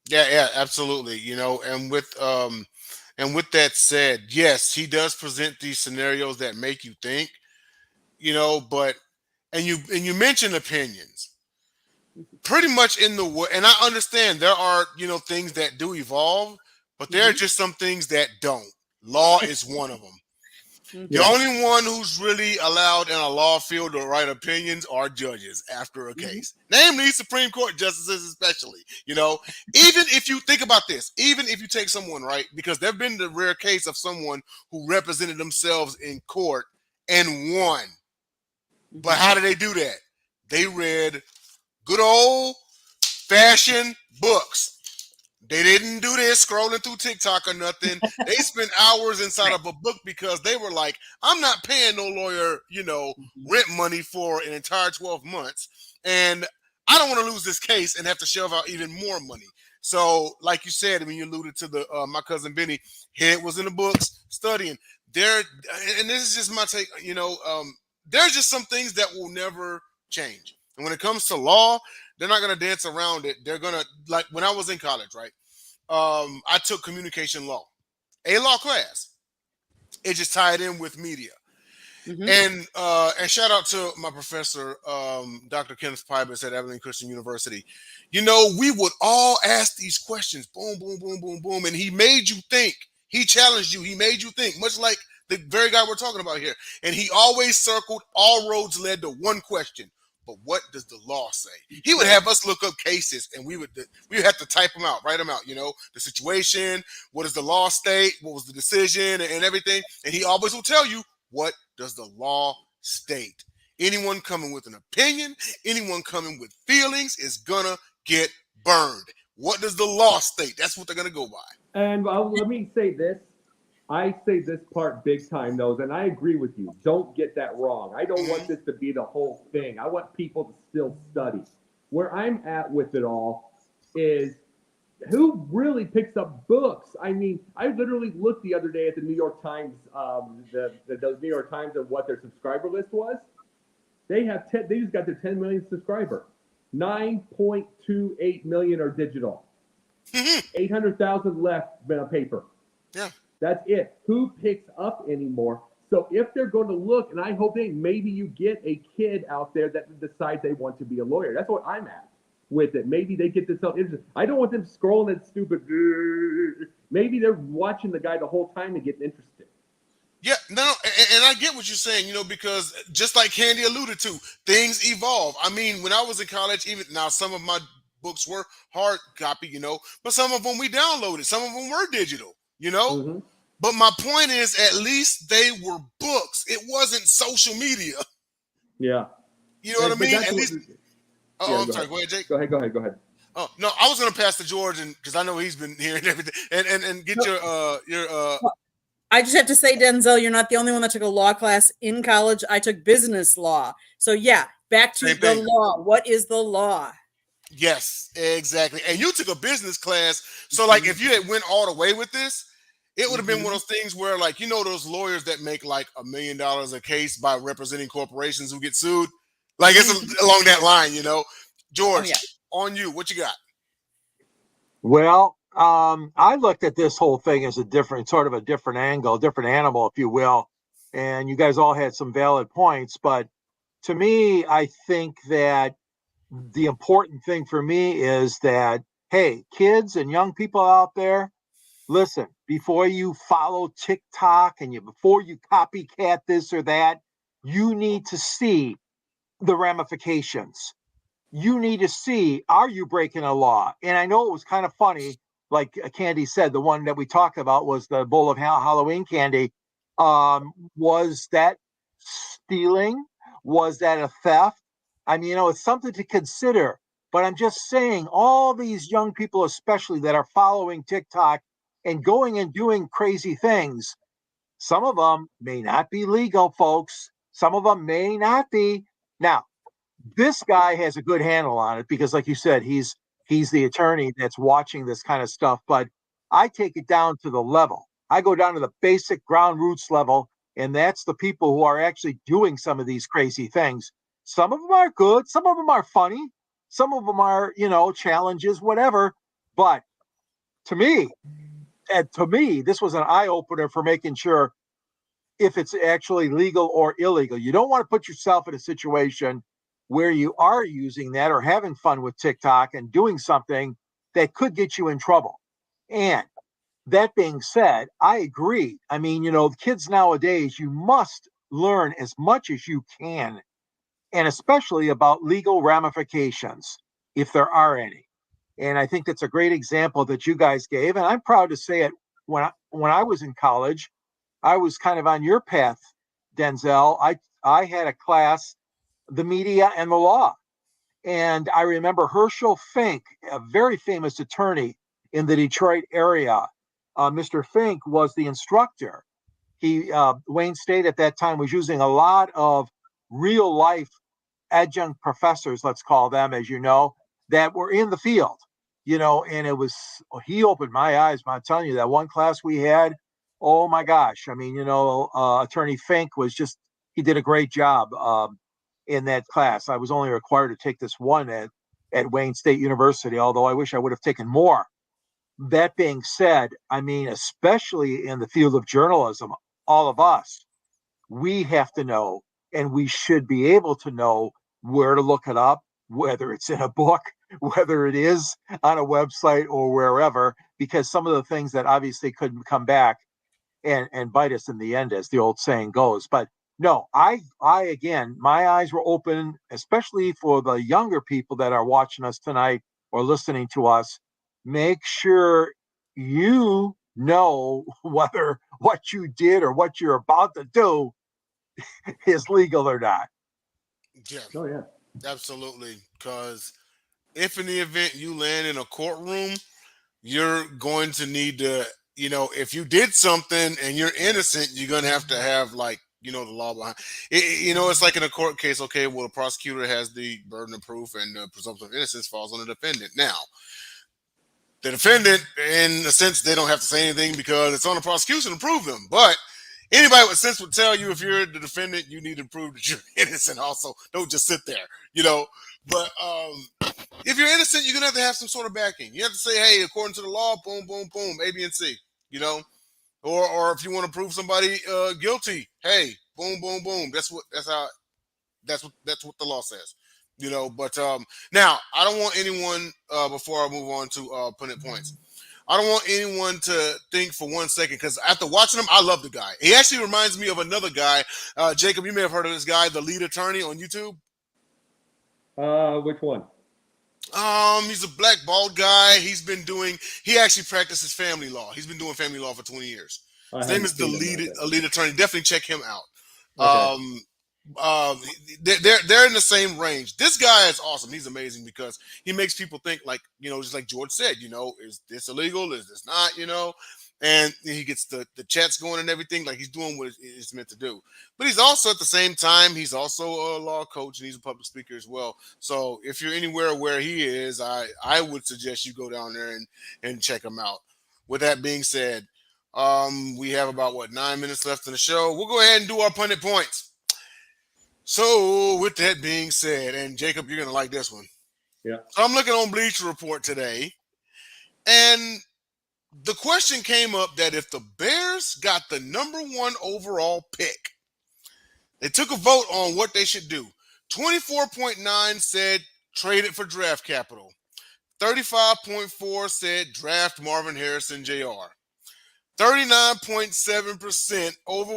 Yeah, yeah, absolutely. And with that said, yes, he does present these scenarios that make you think, but and you mentioned opinions. Pretty much in the way, and I understand there are, things that do evolve, but there are Mhm. just some things that don't. Law is one of them. The Mhm. Yeah. only one who's really allowed in a law field to write opinions are judges after a Mhm. case. Namely, Supreme Court justices, especially. Even if you think about this, even if you take someone, right, because there have been the rare case of someone who represented themselves in court and won. But Mhm. how did they do that? They read good old fashioned books. They didn't do this scrolling through TikTok or nothing. They spent hours inside Right. of a book because they were like, I'm not paying no lawyer, Mhm. rent money for an entire 12 months. And I don't want to lose this case and have to shell out even more money. So, like you said, when you alluded to the my cousin Benny, head was in the books studying. There, and this is just my take. There's just some things that will never change. And when it comes to law, they're not gonna dance around it. They're gonna, like when I was in college, right? I took communication law, a law class. It just tied in with media. And shout out to my professor, Dr. Kenneth Pybus at Abilene Christian University. You know, we would all ask these questions, boom, boom, boom, boom, boom, and he made you think. He challenged you. He made you think, much like the very guy we're talking about here. And he always circled all roads led to one question. But what does the law say? He would have us look up cases, and we would have to type them out, write them out. You know, the situation, what does the law state, what was the decision, and everything. And he always will tell you, what does the law state? Anyone coming with an opinion, anyone coming with feelings is gonna get burned. What does the law state? That's what they're gonna go by. And let me say this. I say this part big time, though, and I agree with you. Don't get that wrong. I don't want this to be the whole thing. I want people to still study. Where I'm at with it all is who really picks up books? I mean, I literally looked the other day at the New York Times, the New York Times and what their subscriber list was. They just got their 10 million subscriber. 9.28 million are digital. 800,000 left paper. Yeah. That's it. Who picks up anymore? So if they're going to look, and I hope maybe you get a kid out there that decides they want to be a lawyer. That's what I'm at with it. Maybe they get themselves interested. I don't want them scrolling that stupid. Maybe they're watching the guy the whole time and getting interested. Yeah, no, and I get what you're saying, you know, because just like Candy alluded to, things evolve. I mean, when I was in college, even now, some of my books were hard copy, you know, but some of them we downloaded. Some of them were digital, you know. Mm-hmm. But my point is, at least they were books. It wasn't social media. Yeah. You know what I mean? At least. I'm sorry. Ahead. Go ahead, Jake. Go ahead. Oh no, I was going to pass to George, and because I know he's been hearing everything, and get your. I just have to say, Denzel, you're not the only one that took a law class in college. I took business law. So yeah, back to the law. What is the law? Yes, exactly. And you took a business class, so like if you had went all the way with this, it would have been one of those things where, like, you know, those lawyers that make like $1 million a case by representing corporations who get sued. Like it's along that line, you know. George, on you. What you got? Well, I looked at this whole thing as a different angle, different animal, if you will. And you guys all had some valid points. But to me, I think that the important thing for me is that, hey, kids and young people out there, listen, before you follow TikTok and before you copycat this or that, you need to see the ramifications. You need to see, are you breaking a law? And I know it was kind of funny, like Candy said, the one that we talked about was the bowl of Halloween candy. Was that stealing? Was that a theft? I mean, you know, it's something to consider. But I'm just saying, all these young people, especially that are following TikTok and going and doing crazy things, some of them may not be legal, folks. Some of them may not be. Now, this guy has a good handle on it because, like you said, he's the attorney that's watching this kind of stuff. But I take it down to the level. I go down to the basic ground roots level, and that's the people who are actually doing some of these crazy things. Some of them are good. Some of them are funny. Some of them are, you know, challenges, whatever. But to me, this was an eye opener for making sure if it's actually legal or illegal. You don't want to put yourself in a situation where you are using that or having fun with TikTok and doing something that could get you in trouble. And that being said, I agree. I mean, you know, the kids nowadays, you must learn as much as you can, and especially about legal ramifications, if there are any. And I think that's a great example that you guys gave. And I'm proud to say it. When I was in college, I was kind of on your path, Denzel. I had a class, the media and the law. And I remember Herschel Fink, a very famous attorney in the Detroit area. Mr. Fink was the instructor. Wayne State at that time was using a lot of real life adjunct professors, let's call them, as you know, that were in the field, you know, and he opened my eyes. I'm telling you, that one class we had, oh my gosh. I mean, you know, Attorney Fink he did a great job in that class. I was only required to take this one at Wayne State University, although I wish I would have taken more. That being said, I mean, especially in the field of journalism, all of us, we have to know, and we should be able to know where to look it up, whether it's in a book, whether it is on a website or wherever, because some of the things that obviously could come back and bite us in the end, as the old saying goes. But no, I again, my eyes were open, especially for the younger people that are watching us tonight or listening to us. Make sure you know whether what you did or what you're about to do is legal or not. Yeah, Oh yeah. absolutely. Because if in the event you land in a courtroom, you're going to need to, if you did something and you're innocent, you're going to have like, the law behind it. It's like in a court case. Okay, well, the prosecutor has the burden of proof and the presumption of innocence falls on the defendant. Now, the defendant, in a sense, they don't have to say anything because it's on the prosecution to prove them. But anybody with sense would tell you if you're the defendant, you need to prove that you're innocent also. Don't just sit there, But if you're innocent, you're going to have some sort of backing. You have to say, hey, according to the law, boom, boom, boom, A, B, and C, Or if you want to prove somebody guilty, hey, boom, boom, boom. That's what the law says. But now I don't want anyone before I move on to Pundit points. I don't want anyone to think for 1 second, because after watching him, I love the guy. He actually reminds me of another guy. Jacob, you may have heard of this guy, the lead attorney on YouTube. Which one? He's a black bald guy. He actually practices family law. He's been doing family law for 20 years. His name is the lead attorney. Definitely check him out. Okay. They're in the same range. This guy is awesome. He's amazing because he makes people think, like, just like George said, is this illegal? Is this not, and he gets the chats going and everything, like he's doing what it's meant to do. But he's also, at the same time, he's also a law coach and he's a public speaker as well. So if you're anywhere where he is, I would suggest you go down there and check him out. With that being said, we have about 9 minutes left in the show. We'll go ahead and do our Pundit points. So with that being said, and Jacob, you're gonna like this one. Yeah. So I'm looking on Bleacher Report today, and the question came up that if the Bears got the number 1 overall pick, they took a vote on what they should do. 24.9 said trade it for draft capital. 35.4 said draft Marvin Harrison Jr. 39.7% over,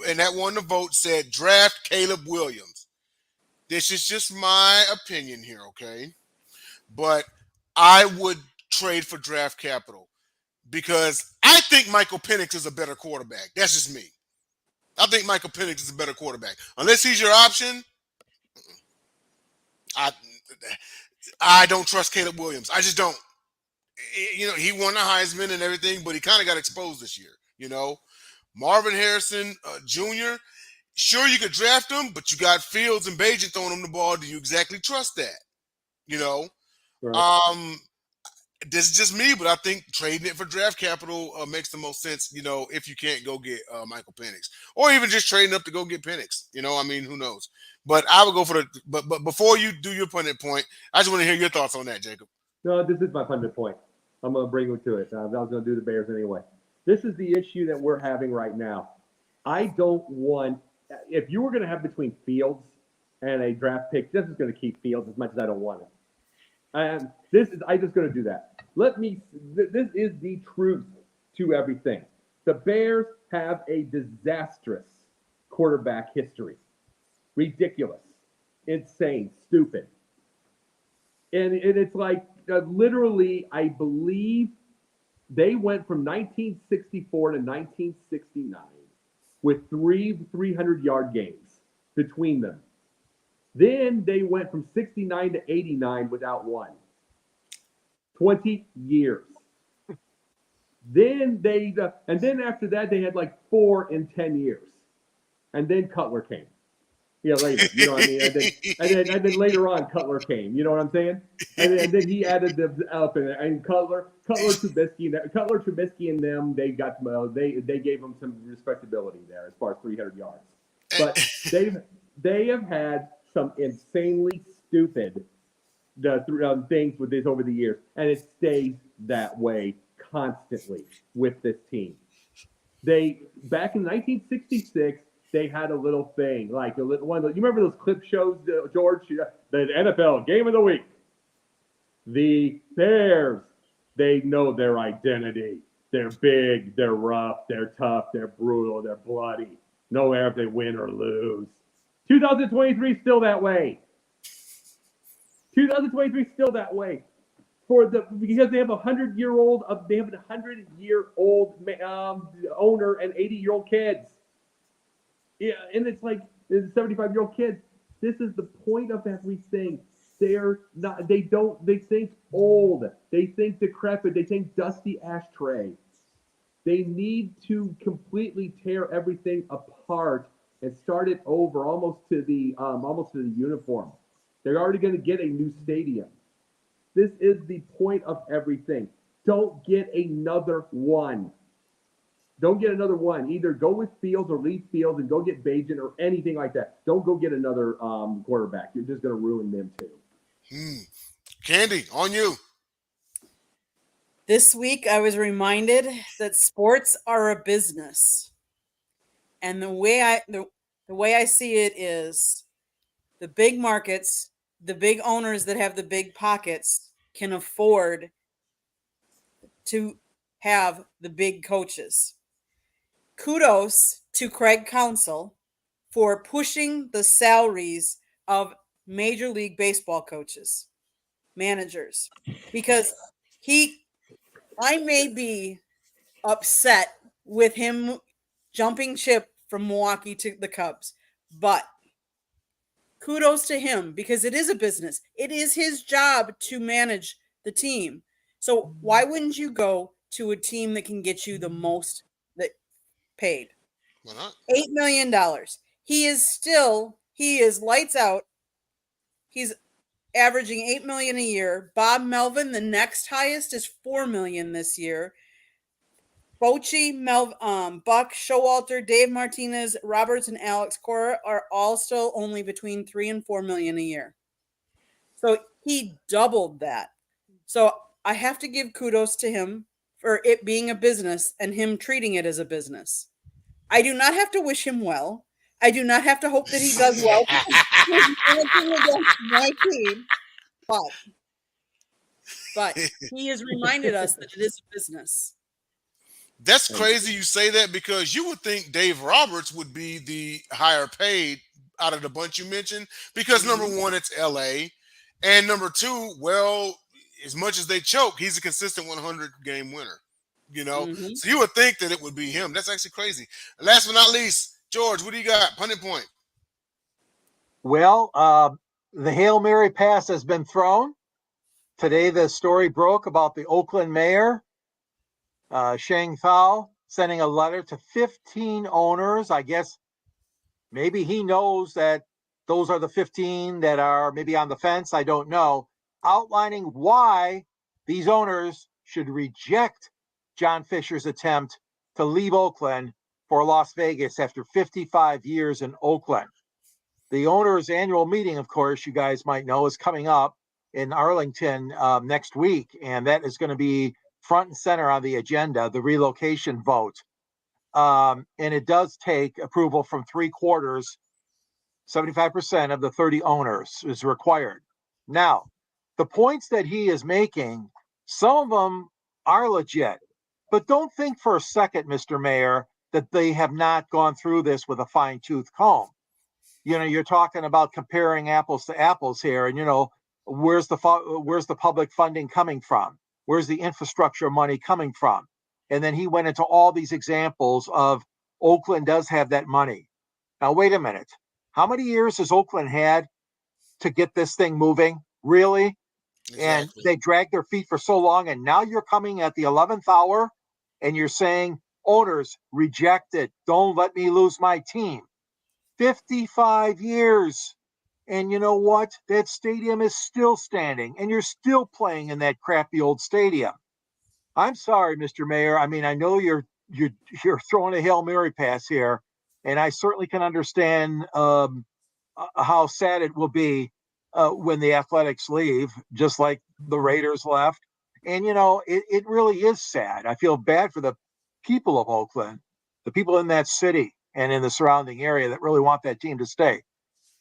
and that won the vote, said draft Caleb Williams. This is just my opinion here, okay? But I would trade for draft capital because I think Michael Penix is a better quarterback. That's just me. I think Michael Penix is a better quarterback. Unless he's your option, I don't trust Caleb Williams. I just don't. He won the Heisman and everything, but he kind of got exposed this year. Marvin Harrison Jr., sure, you could draft him, but you got Fields and Bagent throwing him the ball. Do you exactly trust that? Right. This is just me, but I think trading it for draft capital makes the most sense, if you can't go get Michael Penix. Or even just trading up to go get Penix. Who knows? But I would go for but before you do your Pundit point, I just want to hear your thoughts on that, Jacob. No, this is my Pundit point. I'm going to bring it to it. I was going to do the Bears anyway. This is the issue that we're having right now. I don't want – if you were going to have between Fields and a draft pick, this is going to keep Fields as much as I don't want it. And I'm just going to do that. This is the truth to everything. The Bears have a disastrous quarterback history. Ridiculous. Insane. Stupid. And it's like literally, I believe they went from 1964 to 1969 with 300-yard games between them. Then they went from 69 to 89 without one. 20 years. Then then after that, they had like 4 in 10 years. And then Cutler came. Yeah, later. You know what I mean? And then later on, Cutler came. You know what I'm saying? And then he added the elephant. And Cutler, Trubisky, and them, they got they gave them some respectability there as far as 300 yards. But they have had some insanely stupid things with this over the years, and it stays that way constantly with this team. Back in 1966, they had a little thing like one. You remember those clip shows, George? The NFL Game of the Week. The Bears, they know their identity. They're big, they're rough, they're tough, they're brutal, they're bloody. No matter if they win or lose. 2023 still that way. 2023 still that way. Because they have a 100-year-old owner and 80-year-old kids. Yeah, and it's like the 75-year-old kids. This is the point of everything. They're not. They don't. They think old. They think decrepit. They think dusty ashtray. They need to completely tear everything apart and start it over, almost to the uniform. They're already going to get a new stadium. This is the point of everything. Don't get another one. Don't get another one. Either go with Fields or leave Fields and go get Bajan or anything like that. Don't go get another quarterback. You're just going to ruin them too. Candy, on you. This week, I was reminded that sports are a business, and the way I see it is, the big markets, the big owners that have the big pockets can afford to have the big coaches. Kudos to Craig Counsell for pushing the salaries of Major League Baseball coaches, managers, because I may be upset with him jumping ship from Milwaukee to the Cubs, but kudos to him, because it is a business. It is his job to manage the team. So why wouldn't you go to a team that can get you the most that paid? Why not? $8 million. He is lights out. He's averaging $8 million a year. Bob Melvin, the next highest, is $4 million this year. Bochy, Buck, Showalter, Dave Martinez, Roberts, and Alex Cora are all still only between $3 and $4 million a year. So he doubled that. So I have to give kudos to him for it being a business and him treating it as a business. I do not have to wish him well. I do not have to hope that he does well because he's managing against my team. But he has reminded us that it is a business. That's crazy you say that, because you would think Dave Roberts would be the higher paid out of the bunch you mentioned, because number one, it's LA, and number two, well, as much as they choke, he's a consistent 100 game winner, so you would think that it would be him. That's actually crazy. Last but not least, George, what do you got? Pundit point. Well, the Hail Mary pass has been thrown. Today, the story broke about the Oakland mayor, Shang Thao, sending a letter to 15 owners. I guess maybe he knows that those are the 15 that are maybe on the fence. I don't know. Outlining why these owners should reject John Fisher's attempt to leave Oakland for Las Vegas after 55 years in Oakland. The owners' annual meeting, of course, you guys might know, is coming up in Arlington next week, and that is going to be front and center on the agenda, the relocation vote. And it does take approval from 3/4, 75% of the 30 owners is required. Now, the points that he is making, some of them are legit, but don't think for a second, Mr. Mayor, that they have not gone through this with a fine-tooth comb. You're talking about comparing apples to apples here, and where's the public funding coming from? Where's the infrastructure money coming from? And then he went into all these examples of Oakland does have that money. Now, wait a minute. How many years has Oakland had to get this thing moving? Really? Exactly. And they dragged their feet for so long, and now you're coming at the 11th hour and you're saying, owners, reject it. Don't let me lose my team. 55 years. And you know what? That stadium is still standing, and you're still playing in that crappy old stadium. I'm sorry, Mr. Mayor. I mean, I know you're throwing a Hail Mary pass here, and I certainly can understand how sad it will be when the Athletics leave, just like the Raiders left. And, it really is sad. I feel bad for the people of Oakland, the people in that city. and in the surrounding area that really want that team to stay.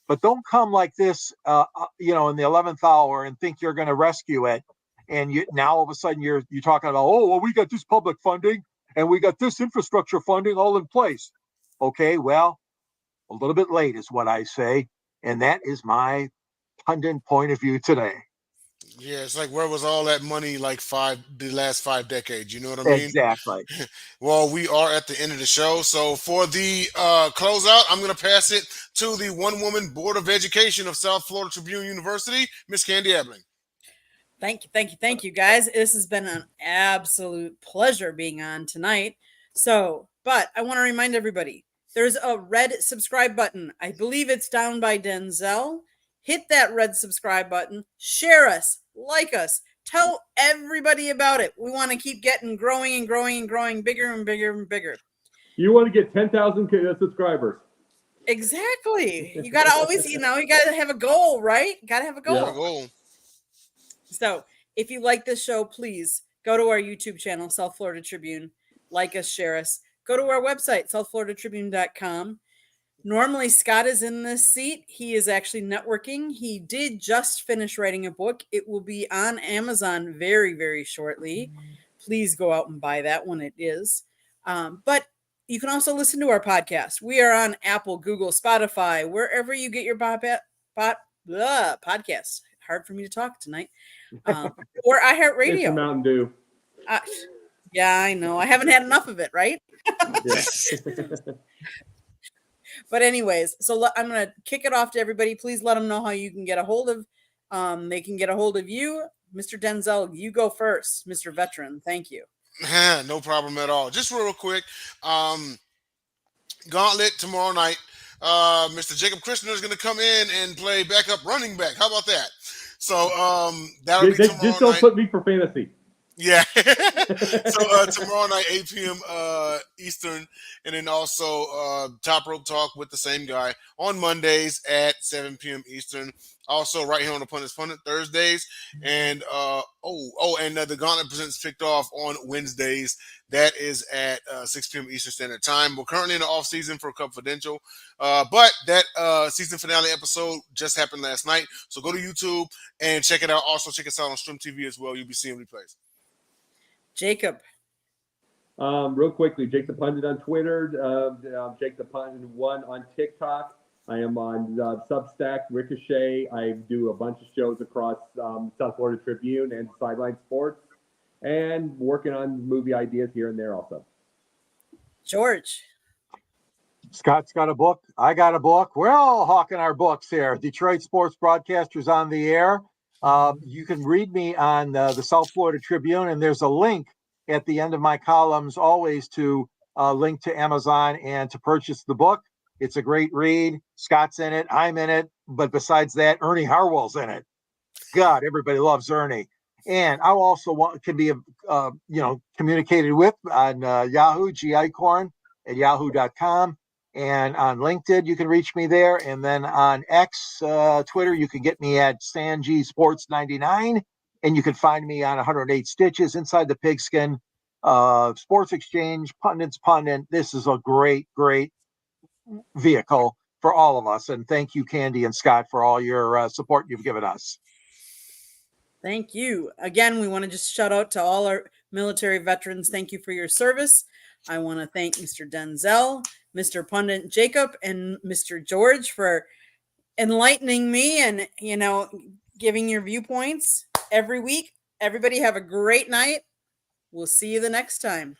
But don't come like this, in the 11th hour and think you're going to rescue it. And now all of a sudden you're talking about, oh, well, we got this public funding and we got this infrastructure funding all in place. Okay, well, a little bit late is what I say. And that is my pundit point of view today. Yeah, it's like, where was all that money like the last 5 decades? You know what I mean? Exactly. Well, we are at the end of the show. So for the closeout, I'm going to pass it to the one-woman Board of Education of South Florida Tribune University, Miss Candy Ebling. Thank you, guys. This has been an absolute pleasure being on tonight. But I want to remind everybody, there's a red subscribe button. I believe it's down by Denzel. Hit that red subscribe button. Share us, like us, tell everybody about it. We want to keep growing and growing and growing, bigger and bigger and bigger. You want to get 10,000 subscribers. Exactly. You got to always, you got to have a goal, right? Got to have a goal. Yeah, goal. So if you like this show, please go to our YouTube channel, South Florida Tribune. Like us, share us. Go to our website, southfloridatribune.com. Normally, Scott is in this seat. He is actually networking. He did just finish writing a book. It will be on Amazon very, very shortly. Please go out and buy that when it is. But you can also listen to our podcast. We are on Apple, Google, Spotify, wherever you get your podcasts. Hard for me to talk tonight. Or iHeartRadio. It's a Mountain Dew. Yeah, I know. I haven't had enough of it, right? But anyways, so I'm going to kick it off to everybody. Please let them know how you can get a hold of. They can get a hold of you. Mr. Denzel, you go first. Mr. Veteran, thank you. No problem at all. Just real quick. Gauntlet tomorrow night. Mr. Jacob Christner is going to come in and play backup running back. How about that? So that'll be tomorrow just don't night. put me for fantasy. Yeah. So tomorrow night, 8 p.m. Eastern, and then also Top Rope Talk with the same guy on Mondays at 7 p.m. Eastern. Also, right here on the Pundits Thursdays, and the Gauntlet Presents Picked Off on Wednesdays. That is at 6 p.m. Eastern Standard Time. We're currently in the off season for Confidential, but that season finale episode just happened last night. So go to YouTube and check it out. Also, check us out on Stream TV as well. You'll be seeing replays. Jacob. Real quickly, Jake the Pundit on Twitter, Jake the Pundit 1 on TikTok. I am on Substack, Ricochet. I do a bunch of shows across South Florida Tribune and Sideline Sports, and working on movie ideas here and there also. George. Scott's got a book. I got a book. We're all hawking our books here. Detroit Sports Broadcasters on the Air. You can read me on the South Florida Tribune, and there's a link at the end of my columns always to link to Amazon and to purchase the book. It's a great read. Scott's in it. I'm in it. But besides that, Ernie Harwell's in it. God, everybody loves Ernie. And I also can be, communicated with on Yahoo, Gicorn at yahoo.com. And on LinkedIn, you can reach me there. And then on X, Twitter, you can get me at Sanji Sports 99. And you can find me on 108 Stitches, Inside the Pigskin, Sports Exchange, Pundits Pundit. This is a great, great vehicle for all of us. And thank you, Candy and Scott, for all your support you've given us. Thank you. Again, we want to just shout out to all our military veterans. Thank you for your service. I want to thank Mr. Denzel, Mr. Pundit Jacob, and Mr. George for enlightening me and, giving your viewpoints every week. Everybody have a great night. We'll see you the next time.